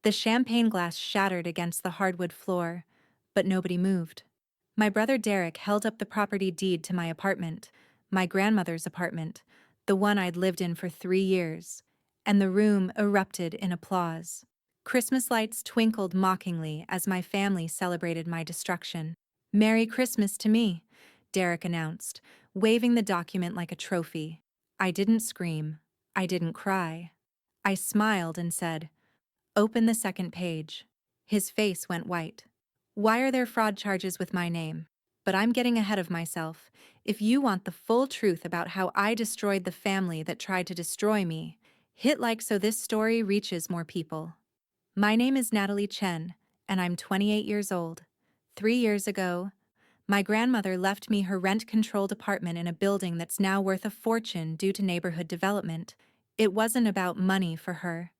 The champagne glass shattered against the hardwood floor, but nobody moved. My brother Derek held up the property deed to my apartment, my grandmother's apartment, the one I'd lived in for 3 years, and the room erupted in applause. Christmas lights twinkled mockingly as my family celebrated my destruction. "Merry Christmas to me," Derek announced, waving the document like a trophy. I didn't scream. I didn't cry. I smiled and said, "Open the second page." His face went white. "Why are there fraud charges with my name?" But I'm getting ahead of myself. If you want the full truth about how I destroyed the family that tried to destroy me, hit like so this story reaches more people. My name is Natalie Chen, and I'm 28 years old. 3 years ago, my grandmother left me her rent-controlled apartment in a building that's now worth a fortune due to neighborhood development. It wasn't about money for her.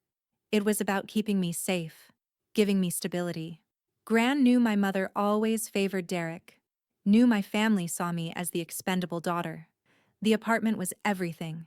It was about keeping me safe, giving me stability. Gran knew my mother always favored Derek, knew my family saw me as the expendable daughter. The apartment was everything.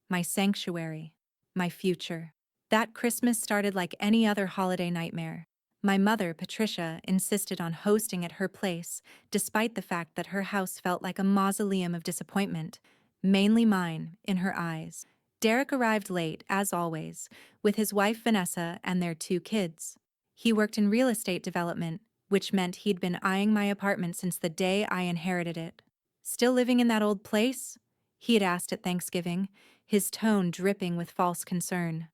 My sanctuary, my future. That Christmas started like any other holiday nightmare. My mother, Patricia, insisted on hosting at her place, despite the fact that her house felt like a mausoleum of disappointment, mainly mine, in her eyes. Derek arrived late, as always, with his wife Vanessa and their 2 kids. He worked in real estate development, which meant he'd been eyeing my apartment since the day I inherited it. "Still living in that old place?" he had asked at Thanksgiving, his tone dripping with false concern.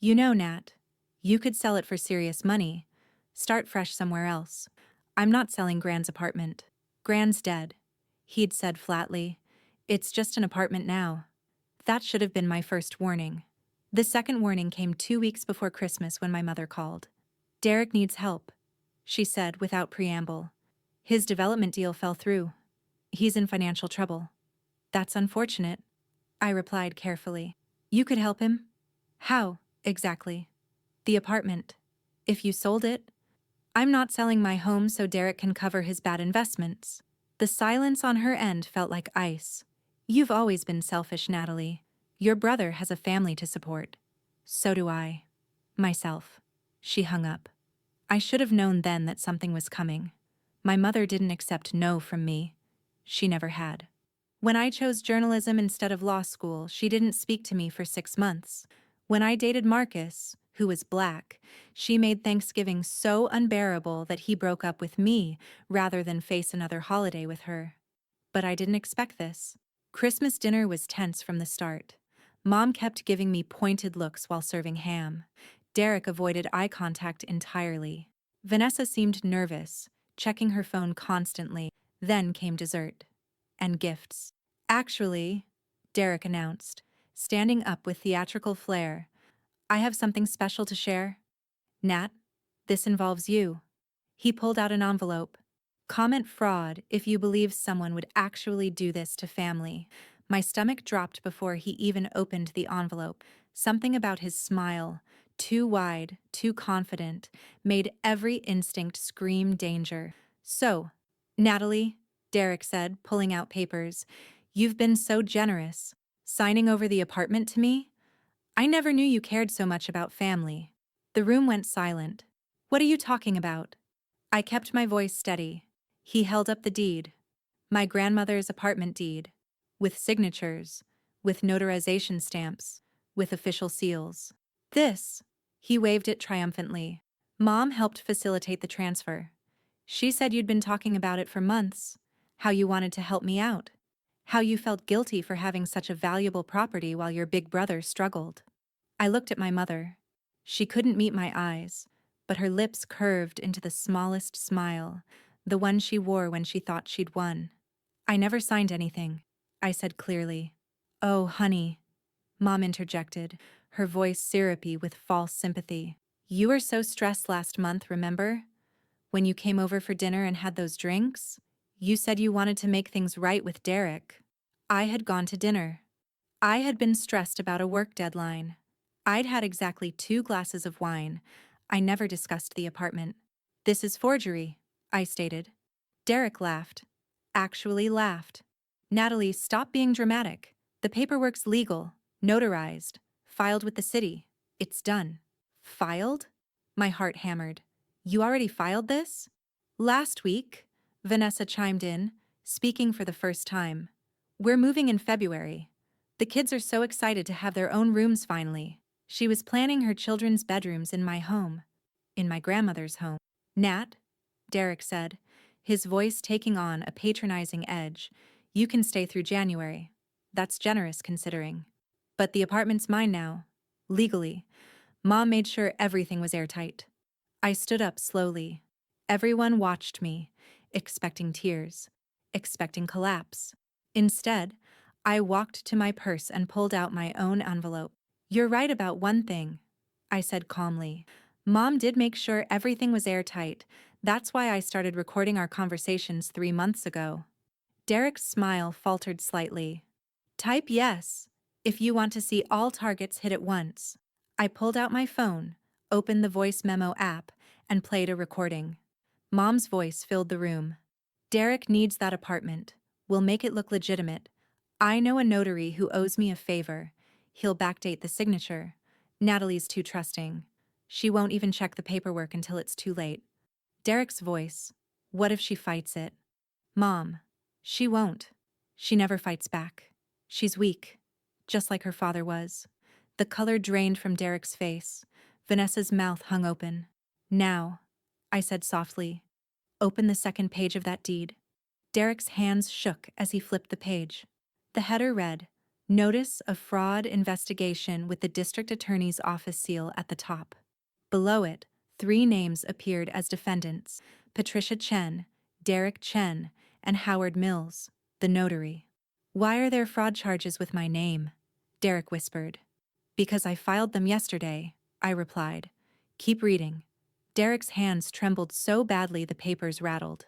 "You know, Nat, you could sell it for serious money. Start fresh somewhere else. I'm not selling Gran's apartment. Gran's dead," he'd said flatly. "It's just an apartment now." That should have been my first warning. The second warning came 2 weeks before Christmas when my mother called. "Derek needs help," she said without preamble. "His development deal fell through. He's in financial trouble." "That's unfortunate," I replied carefully. "You could help him?" "How, exactly?" "The apartment. If you sold it." "I'm not selling my home so Derek can cover his bad investments." The silence on her end felt like ice. "You've always been selfish, Natalie. Your brother has a family to support." "So do I. Myself." She hung up. I should have known then that something was coming. My mother didn't accept no from me. She never had. When I chose journalism instead of law school, she didn't speak to me for 6 months. When I dated Marcus, who was black, she made Thanksgiving so unbearable that he broke up with me rather than face another holiday with her. But I didn't expect this. Christmas dinner was tense from the start. Mom kept giving me pointed looks while serving ham. Derek avoided eye contact entirely. Vanessa seemed nervous, checking her phone constantly. Then came dessert. And gifts. "Actually," Derek announced, standing up with theatrical flair, "I have something special to share. Nat, this involves you." He pulled out an envelope. "Comment fraud if you believe someone would actually do this to family." My stomach dropped before he even opened the envelope. Something about his smile, too wide, too confident, made every instinct scream danger. "So, Natalie," Derek said, pulling out papers, "you've been so generous. Signing over the apartment to me? I never knew you cared so much about family." The room went silent. "What are you talking about?" I kept my voice steady. He held up the deed. My grandmother's apartment deed. With signatures. With notarization stamps. With official seals. "This." He waved it triumphantly. "Mom helped facilitate the transfer. She said you'd been talking about it for months. How you wanted to help me out. How you felt guilty for having such a valuable property while your big brother struggled." I looked at my mother. She couldn't meet my eyes, but her lips curved into the smallest smile, the one she wore when she thought she'd won. "I never signed anything," I said clearly. "Oh, honey," Mom interjected, her voice syrupy with false sympathy. "You were so stressed last month, remember? When you came over for dinner and had those drinks? You said you wanted to make things right with Derek." I had gone to dinner. I had been stressed about a work deadline. I'd had exactly 2 glasses of wine. I never discussed the apartment. "This is forgery," I stated. Derek laughed. Actually laughed. "Natalie, stop being dramatic. The paperwork's legal, notarized, filed with the city. It's done." "Filed?" My heart hammered. You already filed this? Last week, Vanessa chimed in, speaking for the first time. We're moving in February. The kids are so excited to have their own rooms finally. She was planning her children's bedrooms in my home. In my grandmother's home. Nat, Derek said, his voice taking on a patronizing edge, you can stay through January. That's generous considering. But the apartment's mine now. Legally. Mom made sure everything was airtight. I stood up slowly. Everyone watched me, expecting tears, expecting collapse. Instead, I walked to my purse and pulled out my own envelope. You're right about one thing, I said calmly. Mom did make sure everything was airtight. That's why I started recording our conversations 3 months ago. Derek's smile faltered slightly. Type yes, if you want to see all targets hit at once. I pulled out my phone, opened the voice memo app, and played a recording. Mom's voice filled the room. Derek needs that apartment. We'll make it look legitimate. I know a notary who owes me a favor. He'll backdate the signature. Natalie's too trusting. She won't even check the paperwork until it's too late. Derek's voice. What if she fights it? Mom. She won't. She never fights back. She's weak. Just like her father was. The color drained from Derek's face. Vanessa's mouth hung open. Now, I said softly, open the second page of that deed. Derek's hands shook as he flipped the page. The header read, Notice of Fraud Investigation with the District Attorney's Office seal at the top. Below it, 3 names appeared as defendants, Patricia Chen, Derek Chen, and Howard Mills, the notary. Why are there fraud charges with my name? Derek whispered. Because I filed them yesterday, I replied. Keep reading. Derek's hands trembled so badly the papers rattled.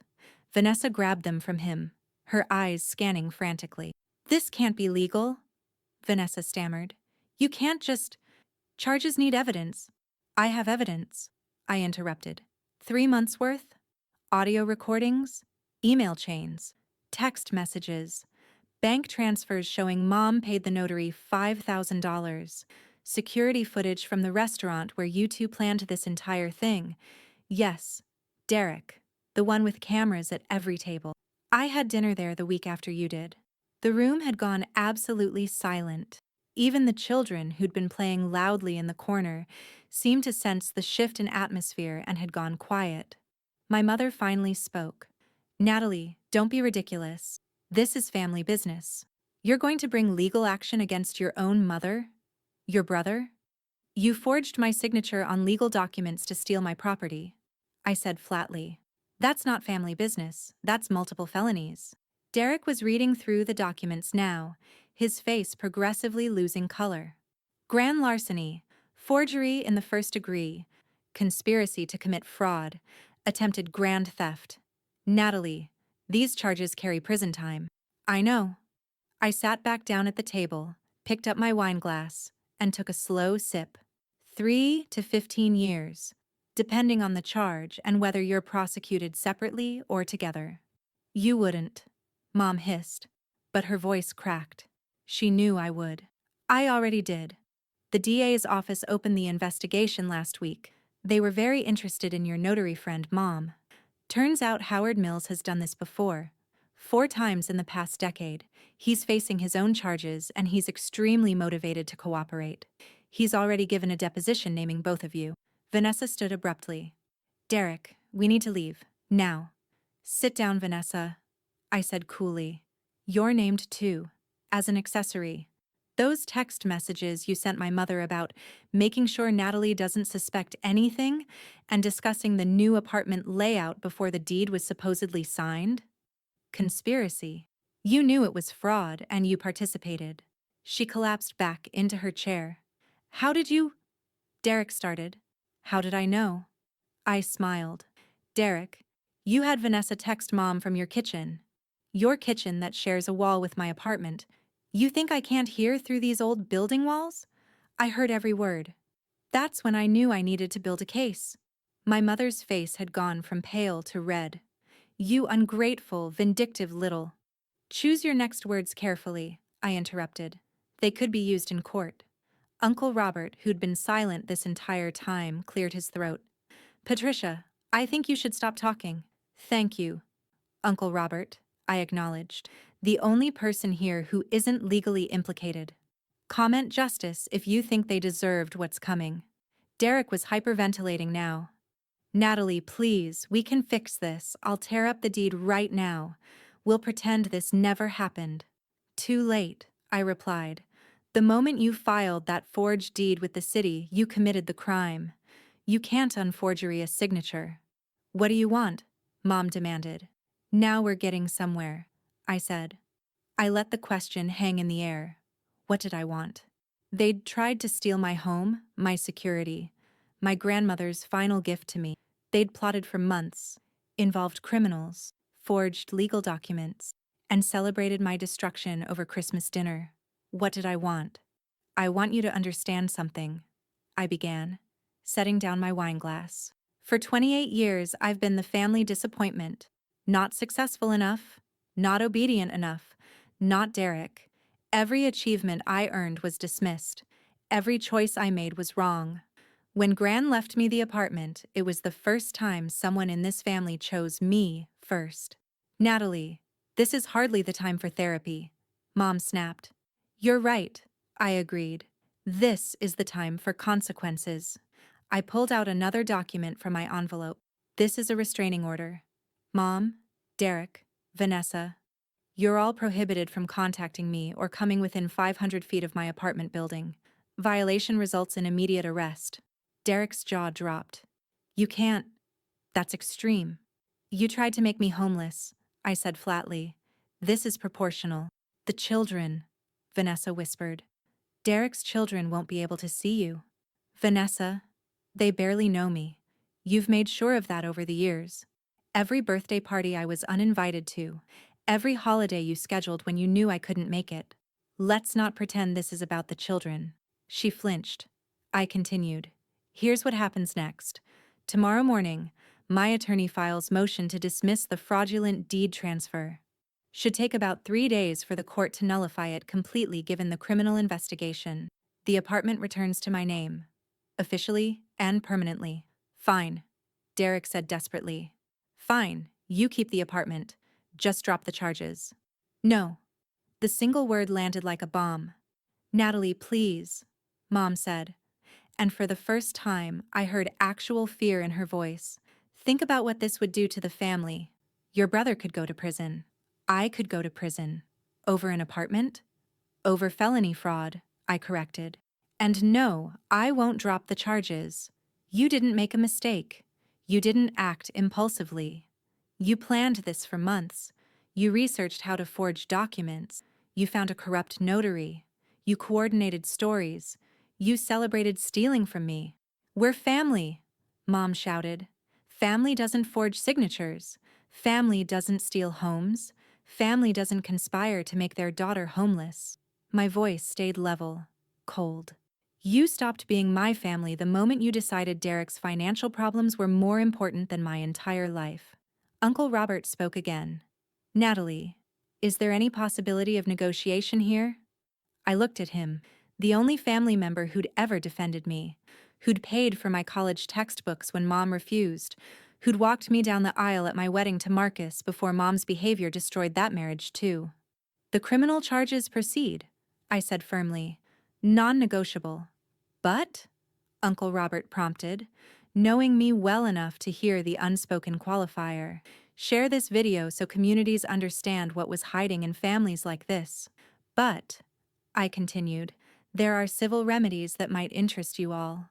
Vanessa grabbed them from him, her eyes scanning frantically. This can't be legal, Vanessa stammered. You can't just... Charges need evidence. I have evidence, I interrupted. 3 months' worth? Audio recordings? Email chains? Text messages? Bank transfers showing Mom paid the notary $5,000. Security footage from the restaurant where you two planned this entire thing. Yes, Derek, the one with cameras at every table. I had dinner there the week after you did. The room had gone absolutely silent. Even the children, who'd been playing loudly in the corner, seemed to sense the shift in atmosphere and had gone quiet. My mother finally spoke. Natalie, don't be ridiculous. This is family business. You're going to bring legal action against your own mother? Your brother? You forged my signature on legal documents to steal my property, I said flatly. That's not family business, that's multiple felonies. Derek was reading through the documents now, his face progressively losing color. Grand larceny, forgery in the first degree, conspiracy to commit fraud, attempted grand theft. Natalie, these charges carry prison time. I know. I sat back down at the table, picked up my wine glass, and took a slow sip. 3 to 15 years, depending on the charge and whether you're prosecuted separately or together. You wouldn't, Mom hissed, but her voice cracked. She knew I would. I already did. The DA's office opened the investigation last week. They were very interested in your notary friend, Mom. Turns out Howard Mills has done this before. 4 times in the past decade. He's facing his own charges, and he's extremely motivated to cooperate. He's already given a deposition naming both of you. Vanessa stood abruptly. Derek, we need to leave. Now. Sit down, Vanessa, I said coolly. You're named too, as an accessory. Those text messages you sent my mother about making sure Natalie doesn't suspect anything and discussing the new apartment layout before the deed was supposedly signed? Conspiracy. You knew it was fraud and you participated. She collapsed back into her chair. How did you... Derek started. How did I know? I smiled. Derek, you had Vanessa text Mom from your kitchen. Your kitchen that shares a wall with my apartment. You think I can't hear through these old building walls? I heard every word. That's when I knew I needed to build a case. My mother's face had gone from pale to red. You ungrateful, vindictive little... Choose your next words carefully, I interrupted. They could be used in court. Uncle Robert, who'd been silent this entire time, cleared his throat. Patricia, I think you should stop talking. Thank you, Uncle Robert, I acknowledged. The only person here who isn't legally implicated. Comment justice if you think they deserved what's coming. Derek was hyperventilating now. Natalie, please, we can fix this. I'll tear up the deed right now. We'll pretend this never happened. Too late, I replied. The moment you filed that forged deed with the city, you committed the crime. You can't unforgery a signature. What do you want? Mom demanded. Now we're getting somewhere, I said. I let the question hang in the air. What did I want? They'd tried to steal my home, my security, my grandmother's final gift to me. They'd plotted for months, involved criminals, forged legal documents, and celebrated my destruction over Christmas dinner. What did I want? I want you to understand something, I began, setting down my wine glass. For 28 years, I've been the family disappointment. Not successful enough, not obedient enough, not Derek. Every achievement I earned was dismissed. Every choice I made was wrong. When Gran left me the apartment, it was the first time someone in this family chose me first. Natalie, this is hardly the time for therapy, Mom snapped. You're right, I agreed. This is the time for consequences. I pulled out another document from my envelope. This is a restraining order. Mom, Derek, Vanessa, you're all prohibited from contacting me or coming within 500 feet of my apartment building. Violation results in immediate arrest. Derek's jaw dropped. You can't. That's extreme. You tried to make me homeless, I said flatly. This is proportional. The children, Vanessa whispered. Derek's children won't be able to see you. Vanessa, they barely know me. You've made sure of that over the years. Every birthday party I was uninvited to, every holiday you scheduled when you knew I couldn't make it. Let's not pretend this is about the children. She flinched. I continued. Here's what happens next. Tomorrow morning, my attorney files motion to dismiss the fraudulent deed transfer. Should take about 3 days for the court to nullify it completely given the criminal investigation. The apartment returns to my name. Officially and permanently. Fine, Derek said desperately. Fine, you keep the apartment. Just drop the charges. No. The single word landed like a bomb. Natalie, please, Mom said. And for the first time, I heard actual fear in her voice. Think about what this would do to the family. Your brother could go to prison. I could go to prison. Over an apartment? Over felony fraud, I corrected. And no, I won't drop the charges. You didn't make a mistake. You didn't act impulsively. You planned this for months. You researched how to forge documents. You found a corrupt notary. You coordinated stories. You celebrated stealing from me. We're family, Mom shouted. Family doesn't forge signatures. Family doesn't steal homes. Family doesn't conspire to make their daughter homeless. My voice stayed level, cold. You stopped being my family the moment you decided Derek's financial problems were more important than my entire life. Uncle Robert spoke again. Natalie, is there any possibility of negotiation here? I looked at him, the only family member who'd ever defended me, who'd paid for my college textbooks when Mom refused, who'd walked me down the aisle at my wedding to Marcus before Mom's behavior destroyed that marriage too. The criminal charges proceed, I said firmly. Non-negotiable. But? Uncle Robert prompted, knowing me well enough to hear the unspoken qualifier. Share this video so communities understand what was hiding in families like this. But, I continued, there are civil remedies that might interest you all.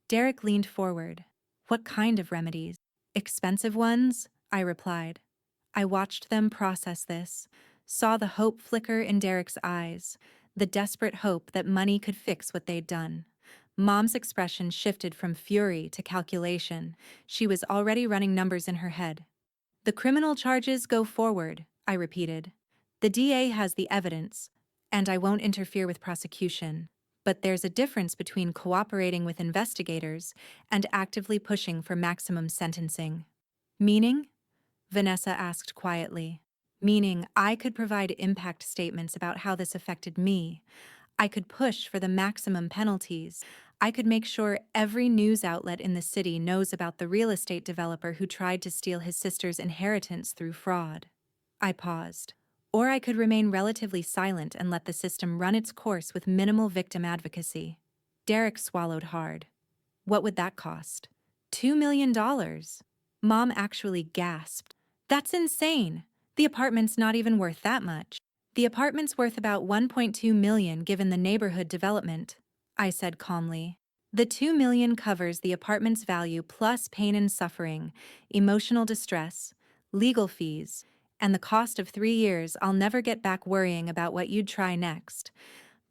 Derek leaned forward. What kind of remedies? Expensive ones? I replied. I watched them process this, saw the hope flicker in Derek's eyes, the desperate hope that money could fix what they'd done. Mom's expression shifted from fury to calculation. She was already running numbers in her head. The criminal charges go forward, I repeated. The DA has the evidence, and I won't interfere with prosecution. But there's a difference between cooperating with investigators and actively pushing for maximum sentencing. Meaning? Vanessa asked quietly. Meaning I could provide impact statements about how this affected me. I could push for the maximum penalties. I could make sure every news outlet in the city knows about the real estate developer who tried to steal his sister's inheritance through fraud. I paused. Or I could remain relatively silent and let the system run its course with minimal victim advocacy. Derek swallowed hard. What would that cost? $2 million. Mom actually gasped. That's insane. The apartment's not even worth that much. The apartment's worth about 1.2 million given the neighborhood development, I said calmly. The 2 million covers the apartment's value plus pain and suffering, emotional distress, legal fees, and the cost of 3 years I'll never get back worrying about what you'd try next,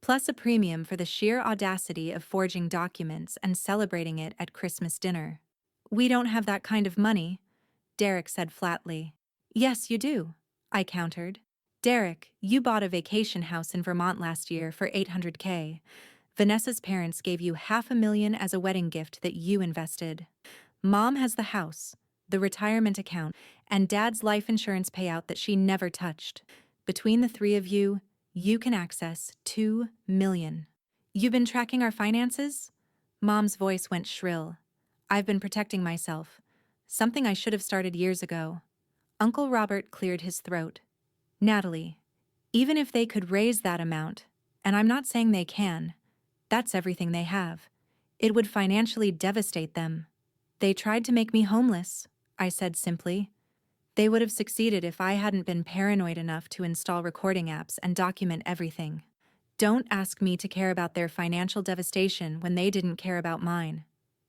plus a premium for the sheer audacity of forging documents and celebrating it at Christmas dinner. We don't have that kind of money, Derek said flatly. Yes, you do, I countered. Derek, you bought a vacation house in Vermont last year for $800K. Vanessa's parents gave you $500,000 as a wedding gift that you invested. Mom has the house, the retirement account, and Dad's life insurance payout that she never touched. Between the three of you, you can access $2 million. You've been tracking our finances? Mom's voice went shrill. I've been protecting myself. Something I should have started years ago. Uncle Robert cleared his throat. Natalie, even if they could raise that amount, and I'm not saying they can, that's everything they have. It would financially devastate them. They tried to make me homeless, I said simply. They would have succeeded if I hadn't been paranoid enough to install recording apps and document everything. Don't ask me to care about their financial devastation when they didn't care about mine.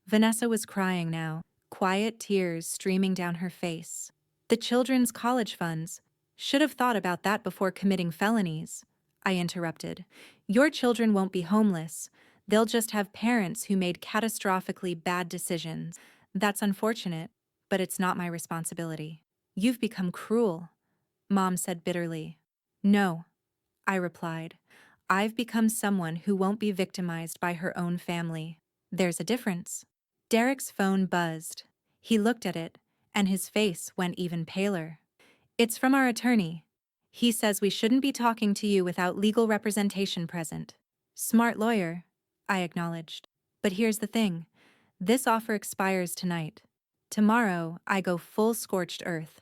Vanessa was crying now, quiet tears streaming down her face. The children's college funds. Should have thought about that before committing felonies, I interrupted. Your children won't be homeless. They'll just have parents who made catastrophically bad decisions. That's unfortunate, but it's not my responsibility. You've become cruel, Mom said bitterly. No, I replied. I've become someone who won't be victimized by her own family. There's a difference. Derek's phone buzzed. He looked at it, and his face went even paler. It's from our attorney. He says we shouldn't be talking to you without legal representation present. Smart lawyer, I acknowledged. But here's the thing. This offer expires tonight. Tomorrow, I go full scorched earth.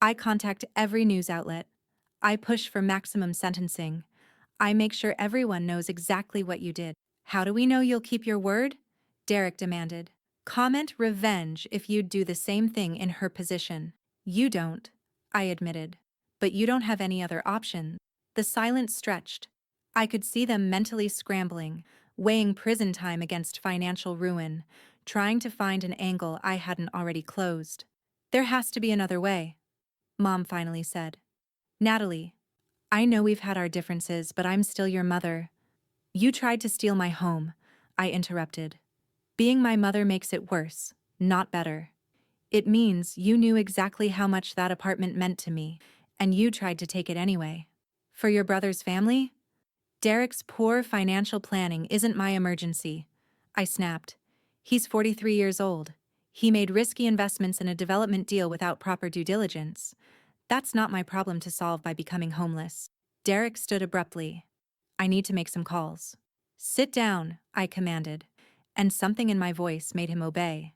I contact every news outlet. I push for maximum sentencing. I make sure everyone knows exactly what you did. How do we know you'll keep your word? Derek demanded. Comment revenge if you'd do the same thing in her position. You don't, I admitted. But you don't have any other option. The silence stretched. I could see them mentally scrambling, weighing prison time against financial ruin, trying to find an angle I hadn't already closed. There has to be another way, Mom finally said. Natalie, I know we've had our differences, but I'm still your mother. You tried to steal my home, I interrupted. Being my mother makes it worse, not better. It means you knew exactly how much that apartment meant to me, and you tried to take it anyway. For your brother's family? Derek's poor financial planning isn't my emergency, I snapped. He's 43 years old. He made risky investments in a development deal without proper due diligence. That's not my problem to solve by becoming homeless. Derek stood abruptly. I need to make some calls. Sit down, I commanded, and something in my voice made him obey.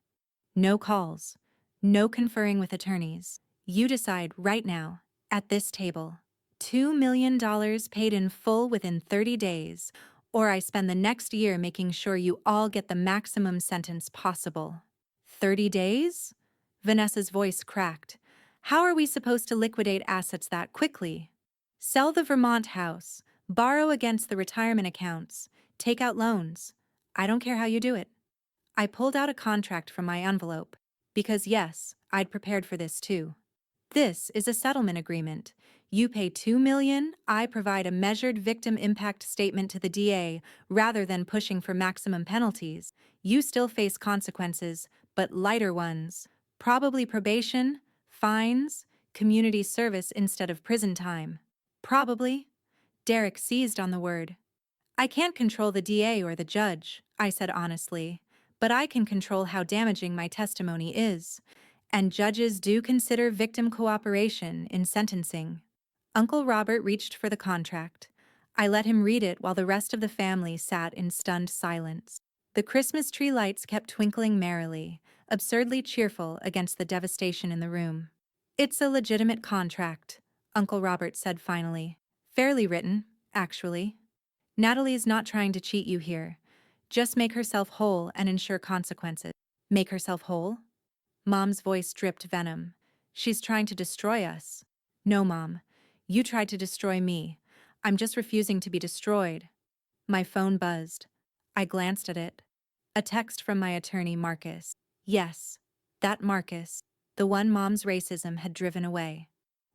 No calls. No conferring with attorneys. You decide right now, at this table. $2 million paid in full within 30 days, or I spend the next year making sure you all get the maximum sentence possible. 30 days? Vanessa's voice cracked. How are we supposed to liquidate assets that quickly? Sell the Vermont house, borrow against the retirement accounts, take out loans. I don't care how you do it. I pulled out a contract from my envelope, because yes, I'd prepared for this too. This is a settlement agreement. You pay $2 million, I provide a measured victim impact statement to the DA rather than pushing for maximum penalties. You still face consequences, but lighter ones. Probably probation, fines, community service instead of prison time. Probably. Derek seized on the word. I can't control the DA or the judge, I said honestly, but I can control how damaging my testimony is. And judges do consider victim cooperation in sentencing. Uncle Robert reached for the contract. I let him read it while the rest of the family sat in stunned silence. The Christmas tree lights kept twinkling merrily, absurdly cheerful against the devastation in the room. "It's a legitimate contract," Uncle Robert said finally. "Fairly written, actually. Natalie's not trying to cheat you here. Just make herself whole and ensure consequences." "Make herself whole?" Mom's voice dripped venom. "She's trying to destroy us." "No, Mom. You tried to destroy me. I'm just refusing to be destroyed." My phone buzzed. I glanced at it. A text from my attorney, Marcus. Yes, that Marcus, the one Mom's racism had driven away.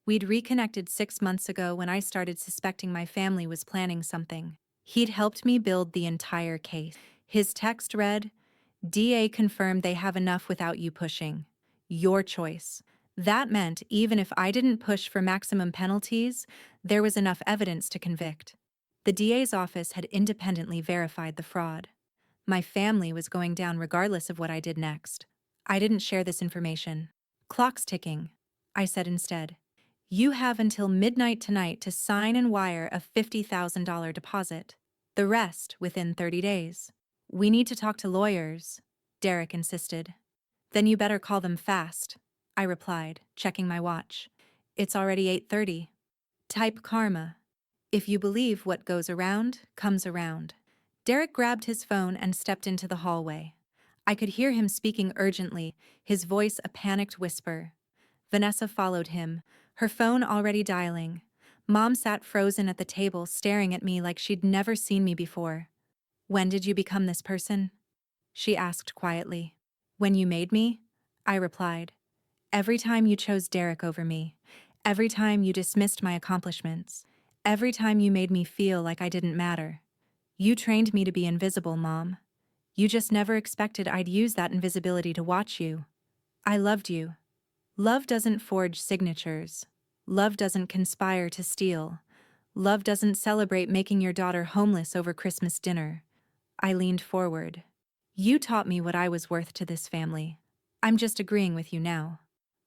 We'd reconnected 6 months ago when I started suspecting my family was planning something. He'd helped me build the entire case. His text read, "DA confirmed they have enough without you pushing. Your choice." That meant even if I didn't push for maximum penalties, there was enough evidence to convict. The DA's office had independently verified the fraud. My family was going down regardless of what I did next. I didn't share this information. "Clock's ticking," I said instead. "You have until midnight tonight to sign and wire a $50,000 deposit. The rest within 30 days. "We need to talk to lawyers," Derek insisted. "Then you better call them fast," I replied, checking my watch. "It's already 8:30. Type karma. If you believe what goes around, comes around." Derek grabbed his phone and stepped into the hallway. I could hear him speaking urgently, his voice a panicked whisper. Vanessa followed him, her phone already dialing. Mom sat frozen at the table, staring at me like she'd never seen me before. "When did you become this person?" she asked quietly. "When you made me?" I replied. "Every time you chose Derek over me. Every time you dismissed my accomplishments. Every time you made me feel like I didn't matter. You trained me to be invisible, Mom. You just never expected I'd use that invisibility to watch you. I loved you. Love doesn't forge signatures. Love doesn't conspire to steal. Love doesn't celebrate making your daughter homeless over Christmas dinner." I leaned forward. "You taught me what I was worth to this family. I'm just agreeing with you now."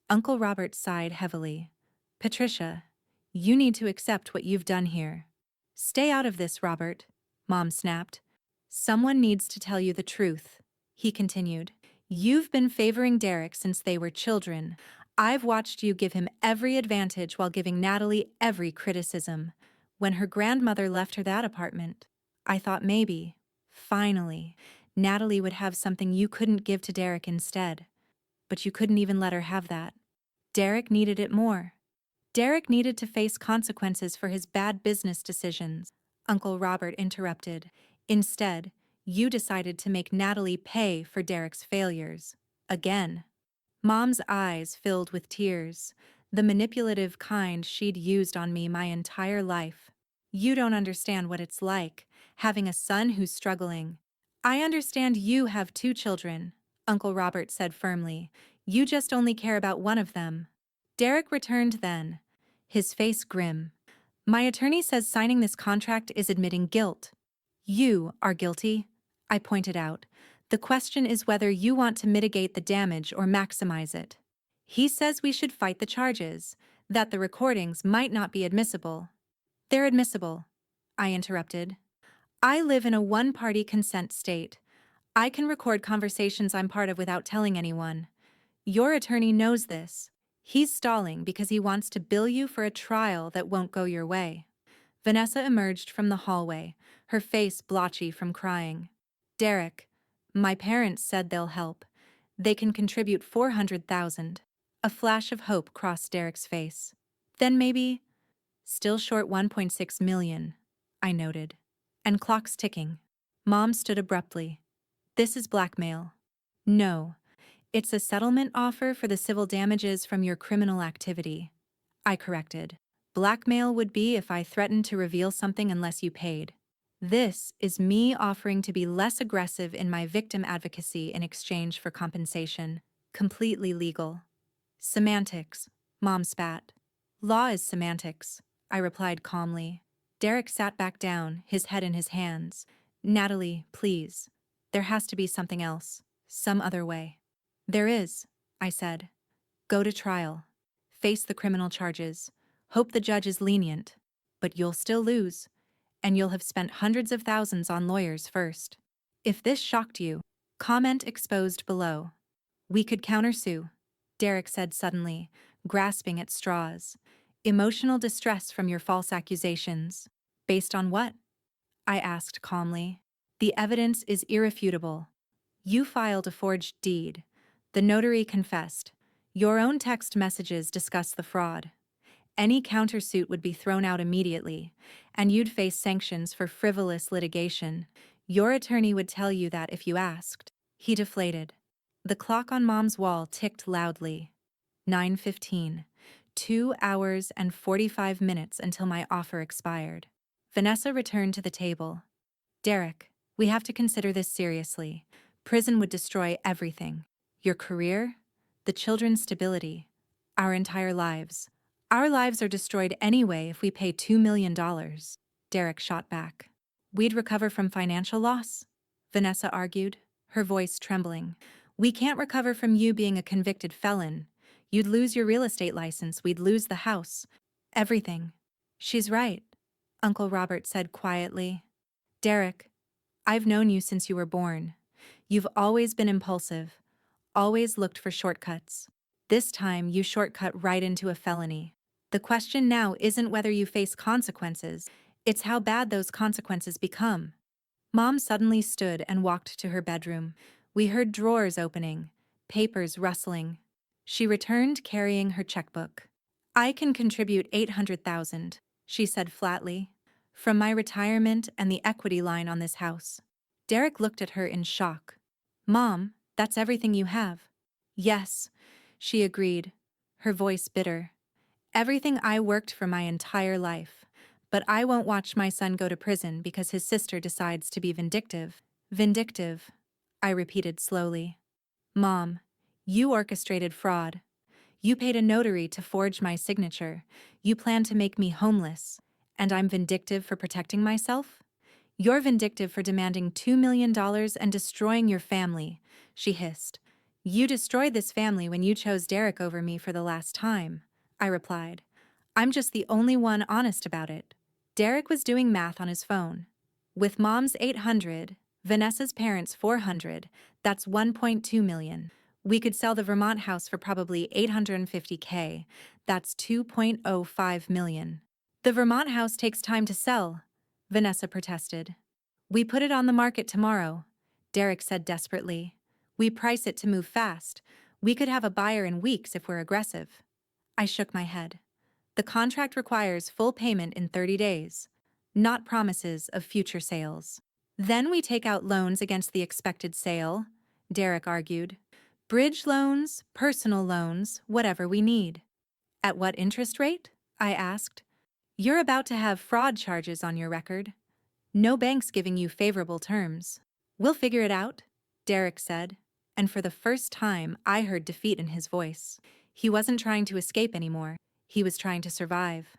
Uncle Robert sighed heavily. "Patricia, you need to accept what you've done here." "Stay out of this, Robert," Mom snapped. "Someone needs to tell you the truth," he continued. "You've been favoring Derek since they were children. I've watched you give him every advantage while giving Natalie every criticism. When her grandmother left her that apartment, I thought maybe, finally, Natalie would have something you couldn't give to Derek instead. But you couldn't even let her have that. Derek needed it more. Derek needed to face consequences for his bad business decisions." Uncle Robert interrupted. "Instead, you decided to make Natalie pay for Derek's failures. Again." Mom's eyes filled with tears, the manipulative kind she'd used on me my entire life. "You don't understand what it's like, having a son who's struggling." "I understand you have 2 children," Uncle Robert said firmly. "You just only care about one of them." Derek returned then, his face grim. "My attorney says signing this contract is admitting guilt." "You are guilty," I pointed out. "The question is whether you want to mitigate the damage or maximize it." "He says we should fight the charges, that the recordings might not be admissible." "They're admissible," I interrupted. "I live in a one-party consent state. I can record conversations I'm part of without telling anyone. Your attorney knows this. He's stalling because he wants to bill you for a trial that won't go your way." Vanessa emerged from the hallway, her face blotchy from crying. "Derek, my parents said they'll help. They can contribute $400,000. A flash of hope crossed Derek's face. "Then maybe—" "Still short $1.6 million, I noted. "And clock's ticking." Mom stood abruptly. "This is blackmail." "No. It's a settlement offer for the civil damages from your criminal activity," I corrected. "Blackmail would be if I threatened to reveal something unless you paid. This is me offering to be less aggressive in my victim advocacy in exchange for compensation. Completely legal." "Semantics," Mom spat. "Law is semantics," I replied calmly. Derek sat back down, his head in his hands. "Natalie, please. There has to be something else. Some other way." "There is," I said. "Go to trial. Face the criminal charges. Hope the judge is lenient. But you'll still lose. And you'll have spent hundreds of thousands on lawyers first." If this shocked you, comment exposed below. We could countersue, Derek said suddenly, grasping at straws. Emotional distress from your false accusations. Based on what? I asked calmly. The evidence is irrefutable. You filed a forged deed. The notary confessed. Your own text messages discuss the fraud. Any countersuit would be thrown out immediately, and you'd face sanctions for frivolous litigation. Your attorney would tell you that if you asked. He deflated. The clock on Mom's wall ticked loudly. 9:15. 2 hours and 45 minutes until my offer expired. Vanessa returned to the table. Derek, we have to consider this seriously. Prison would destroy everything. Your career, the children's stability, our entire lives. Our lives are destroyed anyway if we pay $2 million. Derek shot back. We'd recover from financial loss, Vanessa argued, her voice trembling. We can't recover from you being a convicted felon. You'd lose your real estate license, we'd lose the house. Everything. She's right, Uncle Robert said quietly. Derek, I've known you since you were born. You've always been impulsive, always looked for shortcuts. This time you shortcut right into a felony. The question now isn't whether you face consequences, it's how bad those consequences become. Mom suddenly stood and walked to her bedroom. We heard drawers opening, papers rustling. She returned carrying her checkbook. I can contribute $800,000, she said flatly, from my retirement and the equity line on this house. Derek looked at her in shock. Mom, that's everything you have. Yes, she agreed, her voice bitter. Everything I worked for my entire life. But I won't watch my son go to prison because his sister decides to be vindictive. Vindictive, I repeated slowly. Mom, you orchestrated fraud. You paid a notary to forge my signature. You planned to make me homeless. And I'm vindictive for protecting myself? You're vindictive for demanding $2 million and destroying your family, she hissed. You destroyed this family when you chose Derek over me for the last time, I replied. I'm just the only one honest about it. Derek was doing math on his phone. With Mom's 800, Vanessa's parents 400, that's 1.2 million. We could sell the Vermont house for probably $850K, that's 2.05 million. The Vermont house takes time to sell, Vanessa protested. We put it on the market tomorrow, Derek said desperately. We price it to move fast. We could have a buyer in weeks if we're aggressive. I shook my head. The contract requires full payment in 30 days, not promises of future sales. Then we take out loans against the expected sale, Derek argued. Bridge loans, personal loans, whatever we need. At what interest rate? I asked. You're about to have fraud charges on your record. No bank's giving you favorable terms. We'll figure it out, Derek said, and for the first time I heard defeat in his voice. He wasn't trying to escape anymore. He was trying to survive.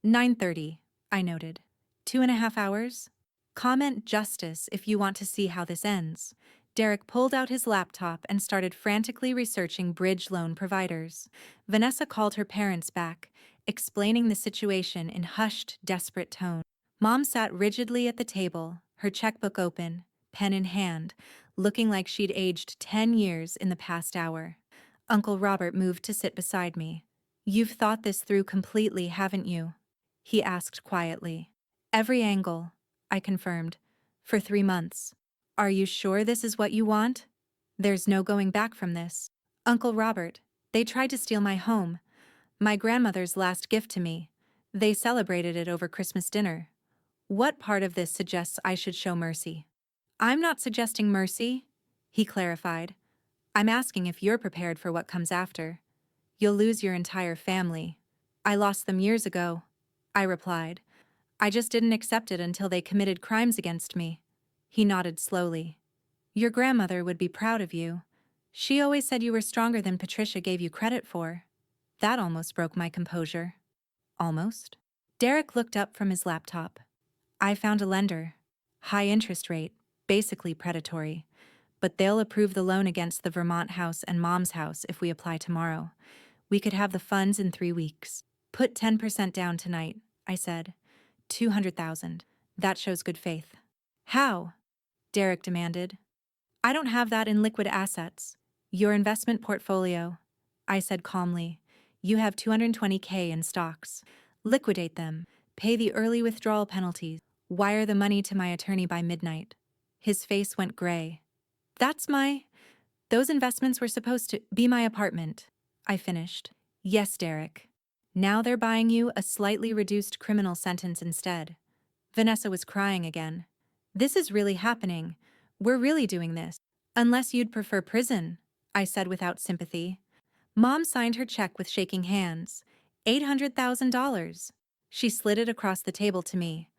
9:30, I noted. 2.5 hours? Comment justice if you want to see how this ends. Derek pulled out his laptop and started frantically researching bridge loan providers. Vanessa called her parents back, explaining the situation in hushed, desperate tone. Mom sat rigidly at the table, her checkbook open, pen in hand, looking like she'd aged 10 years in the past hour. Uncle Robert moved to sit beside me. You've thought this through completely, haven't you? He asked quietly. Every angle, I confirmed. For 3 months. Are you sure this is what you want? There's no going back from this. Uncle Robert, they tried to steal my home. My grandmother's last gift to me. They celebrated it over Christmas dinner. What part of this suggests I should show mercy? I'm not suggesting mercy, he clarified. I'm asking if you're prepared for what comes after. You'll lose your entire family. I lost them years ago, I replied. I just didn't accept it until they committed crimes against me. He nodded slowly. Your grandmother would be proud of you. She always said you were stronger than Patricia gave you credit for. That almost broke my composure. Almost? Derek looked up from his laptop. I found a lender. High interest rate, basically predatory. But they'll approve the loan against the Vermont house and Mom's house if we apply tomorrow. We could have the funds in 3 weeks. Put 10% down tonight, I said. 200,000. That shows good faith. How? Derek demanded. I don't have that in liquid assets. Your investment portfolio, I said calmly. You have 220K in stocks. Liquidate them, pay the early withdrawal penalties, wire the money to my attorney by midnight. His face went gray. Those investments were supposed to be my apartment, I finished. Yes, Derek. Now they're buying you a slightly reduced criminal sentence instead. Vanessa was crying again. This is really happening. We're really doing this. Unless you'd prefer prison, I said without sympathy. Mom signed her check with shaking hands. $800,000. She slid it across the table to me.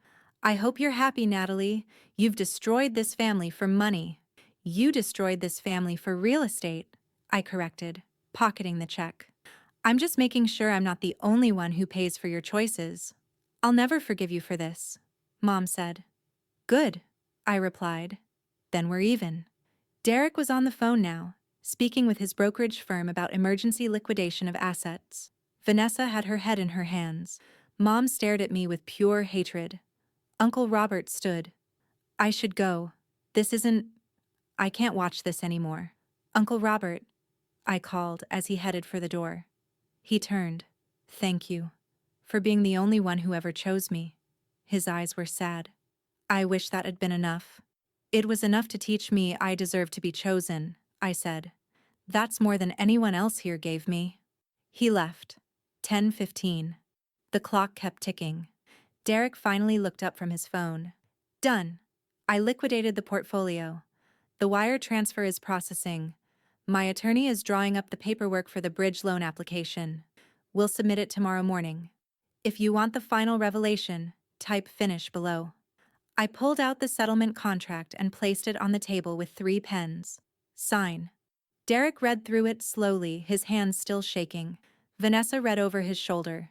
I hope you're happy, Natalie. You've destroyed this family for money. You destroyed this family for real estate, I corrected, pocketing the check. I'm just making sure I'm not the only one who pays for your choices. I'll never forgive you for this, Mom said. Good, I replied. Then we're even. Derek was on the phone now, speaking with his brokerage firm about emergency liquidation of assets. Vanessa had her head in her hands. Mom stared at me with pure hatred. Uncle Robert stood. I should go. I can't watch this anymore. Uncle Robert, I called as he headed for the door. He turned. Thank you. For being the only one who ever chose me. His eyes were sad. I wish that had been enough. It was enough to teach me I deserve to be chosen, I said. That's more than anyone else here gave me. He left. 10:15. The clock kept ticking. Derek finally looked up from his phone. Done. I liquidated the portfolio. The wire transfer is processing. My attorney is drawing up the paperwork for the bridge loan application. We'll submit it tomorrow morning. If you want the final revelation, type finish below. I pulled out the settlement contract and placed it on the table with 3 pens. Sign. Derek read through it slowly, his hands still shaking. Vanessa read over his shoulder.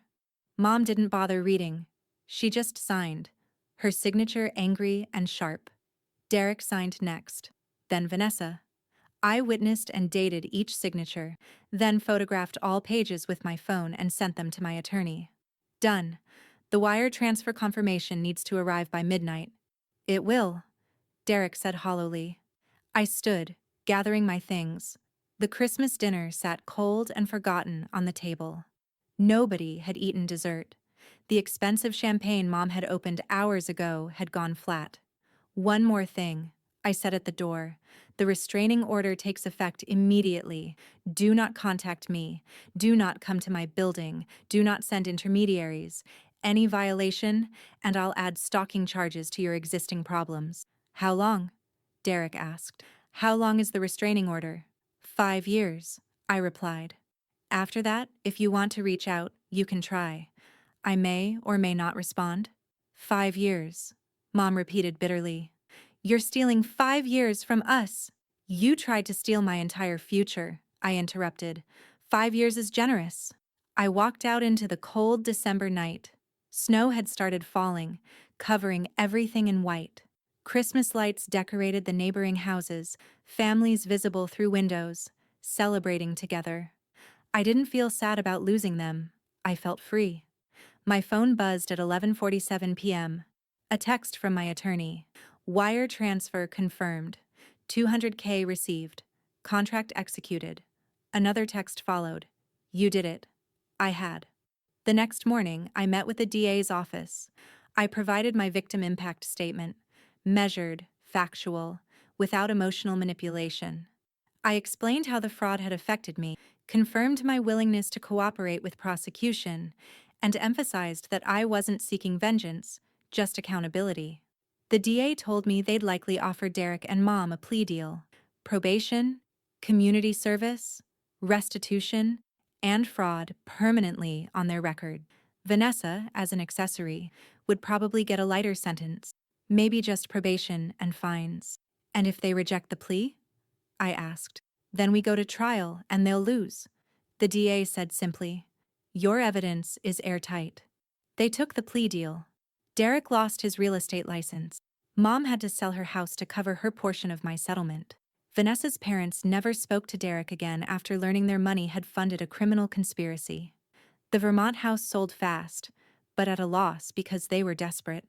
Mom didn't bother reading. She just signed, her signature angry and sharp. Derek signed next. Then Vanessa. I witnessed and dated each signature, then photographed all pages with my phone and sent them to my attorney. Done. The wire transfer confirmation needs to arrive by midnight. It will, Derek said hollowly. I stood, gathering my things. The Christmas dinner sat cold and forgotten on the table. Nobody had eaten dessert. The expensive champagne Mom had opened hours ago had gone flat. One more thing, I said at the door. The restraining order takes effect immediately. Do not contact me. Do not come to my building. Do not send intermediaries. Any violation, and I'll add stalking charges to your existing problems. How long? Derek asked. How long is the restraining order? 5 years, I replied. After that, if you want to reach out, you can try. I may or may not respond. 5 years, Mom repeated bitterly. You're stealing 5 years from us. You tried to steal my entire future, I interrupted. 5 years is generous. I walked out into the cold December night. Snow had started falling, covering everything in white. Christmas lights decorated the neighboring houses, families visible through windows, celebrating together. I didn't feel sad about losing them. I felt free. My phone buzzed at 11:47 p.m. A text from my attorney. Wire transfer confirmed. 200K received. Contract executed. Another text followed. You did it. I had. The next morning, I met with the DA's office. I provided my victim impact statement, measured, factual, without emotional manipulation. I explained how the fraud had affected me, confirmed my willingness to cooperate with prosecution, and emphasized that I wasn't seeking vengeance, just accountability. The DA told me they'd likely offer Derek and Mom a plea deal. Probation, community service, restitution, and fraud permanently on their record. Vanessa, as an accessory, would probably get a lighter sentence, maybe just probation and fines. And if they reject the plea? I asked. Then we go to trial and they'll lose. The DA said simply, your evidence is airtight. They took the plea deal. Derek lost his real estate license. Mom had to sell her house to cover her portion of my settlement. Vanessa's parents never spoke to Derek again after learning their money had funded a criminal conspiracy. The Vermont house sold fast, but at a loss because they were desperate.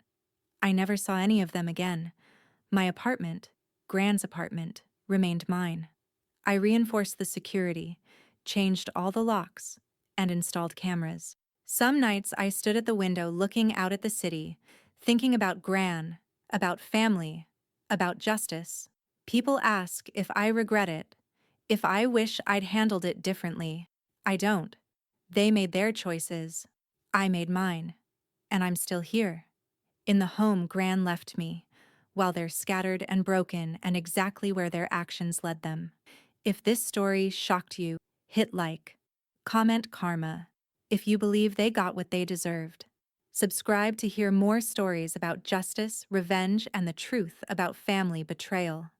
I never saw any of them again. My apartment, Gran's apartment remained mine. I reinforced the security, changed all the locks, and installed cameras. Some nights I stood at the window looking out at the city, thinking about Gran, about family, about justice. People ask if I regret it, if I wish I'd handled it differently. I don't. They made their choices. I made mine. And I'm still here, in the home Gran left me, while they're scattered and broken and exactly where their actions led them. If this story shocked you, hit like. Comment karma if you believe they got what they deserved. Subscribe to hear more stories about justice, revenge, and the truth about family betrayal.